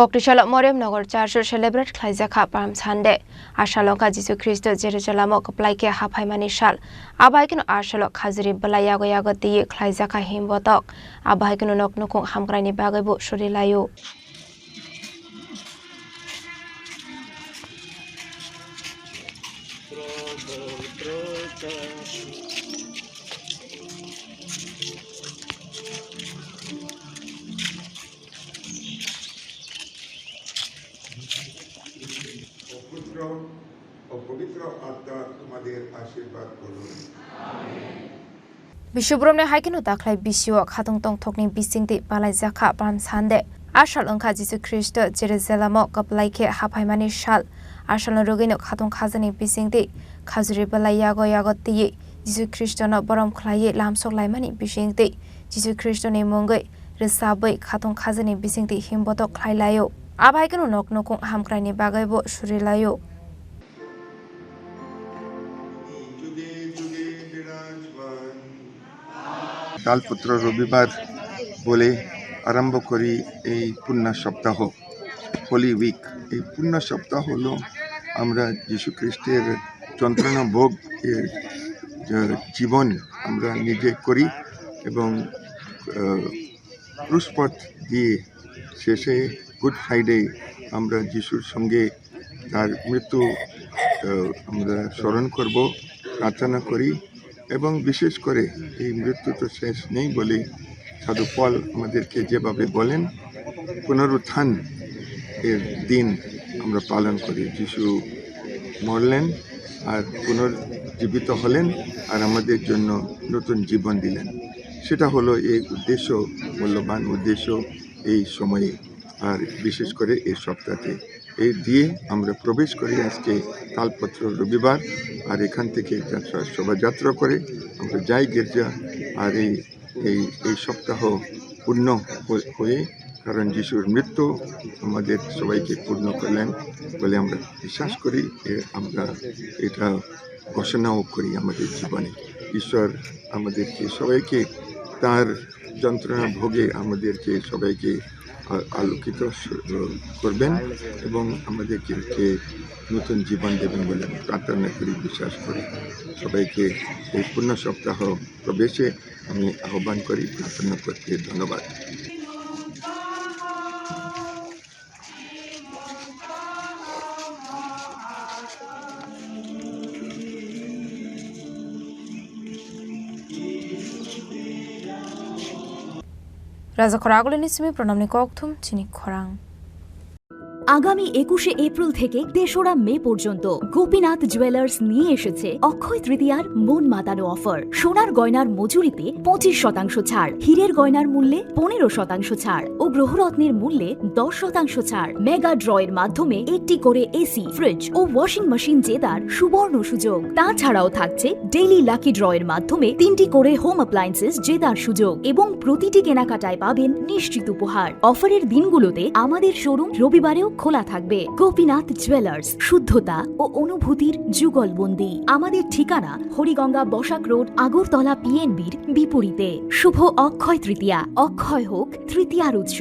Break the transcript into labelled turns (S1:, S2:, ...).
S1: Koktishala Moriam Nogor Charger celebrate Klaizaka Pam Sande. Ashalonka Jisu Christo Jerusalem Kaplaike Hapaimani Shal. Abaikin Ashalok Hazri Balayago Yagoti Klaizaka Himbotok. Abaikin Nok Nukung Hamgrani Bagabu Shurilayu. Bishubramne Haikinu Daklai Bishu Hatung Tong Tokni Bisingti Balai Zaka Pam Sande. Ashal Onka Jisu Christo Jerusalem Kaplaike Hapaimani Shal. Ashal Rogino Hatung Kazani Bisingti Kazuri Balayago Yagoti Jisu Christo no Borom Klaye Lamsok Laimani Bisingti Jisu Christo ne Mongoi Resabai Hatung Kazani Bisingti Himboto Klailayo. Abaikinu Nok Nukung Hamkrani Bagaibo Shurilayo.
S2: কালপুত্র রবিবার বলে আরম্ভ করি এই পূর্ণ সপ্তাহ Holi week. এই পূর্ণ সপ্তাহ হলো আমরা যীশু খ্রিস্টের যন্ত্রণা ভোগ এর জীবন আমরা নিজে করি এবং ক্রুশপথ দিয়ে শেষে গুড ফ্রাইডে আমরা যিশুর সঙ্গে তার মৃত্যু আমরা স্মরণ করব, প্রার্থনা করি এবং বিশেষ করে এই মৃত্যু তো শেষ নেই বলে সাধু পল আমাদেরকে যেভাবে বলেন পুনরুত্থান এর দিন আমরা পালন করি। যিশু মরলেন আর পুনর্জীবিত হলেন আর আমাদের জন্য নতুন জীবন দিলেন। সেটা হলো এই উদ্দেশ্য, মূল্যবান উদ্দেশ্য এই সময়ে আর বিশেষ করে এই সপ্তাহে। এই দিয়ে আমরা প্রবেশ করি আজকে তালপত্র রবিবার আর এখান থেকে শোভাযাত্রা করে আমরা যাই গির্জা আর এই সপ্তাহ পূর্ণ হয়ে কারণ যিশুর মৃত্যু আমাদের সবাইকে পূর্ণ করলেন বলে আমরা বিশ্বাস করি। আমরা এটা ঘোষণাও করি আমাদের জীবনে। ঈশ্বর আমাদেরকে সবাইকে তার যন্ত্রণা ভোগে আমাদেরকে সবাইকে আলোকিত করবেন এবং আমাদেরকে নতুন জীবন দেবেন বলে প্রার্থনা করি, বিশ্বাস করি। সবাইকে এই পূর্ণ সপ্তাহ প্রবেশে আমি আহ্বান করি, প্রার্থনা করতে। ধন্যবাদ।
S1: Raza Koragul Nismi Pronamni Koktum Chini Korang.
S3: আগামী 21শে এপ্রিল থেকে 3রা মে পর্যন্ত গোপীনাথ জুয়েলার্স নিয়ে এসেছে অক্ষয় তৃতীয়ার মন মাতানো অফার। সোনার গয়নার মজুরিতে 25% ছাড়, হীরের গয়নার মূল্যে 15% ছাড় ও গ্রহরত্নের মূল্যে 10% ছাড়। মেগা ড্রয়ের মাধ্যমে একটি করে এসি, ফ্রিজ ও ওয়াশিং মেশিন জেতার সুবর্ণ সুযোগ। তাছাড়াও থাকছে ডেইলি লাকি ড্রয়ের মাধ্যমে 3টি করে হোম অ্যাপ্লায়েন্সেস জেতার সুযোগ এবং প্রতিটি কেনাকাটায় পাবেন নিশ্চিত উপহার। অফারের দিনগুলোতে আমাদের শোরুম রবিবারেও খোলা থাকবে। গোপীনাথ জুয়েলার্স, শুদ্ধতা ও অনুভূতির যুগলবন্দি। আমাদের ঠিকানা হরিগঙ্গা বসাক রোড, আগরতলা PNB'র বিপরীতে। শুভ অক্ষয় তৃতীয়া। অক্ষয় হোক তৃতীয়ার উৎসব।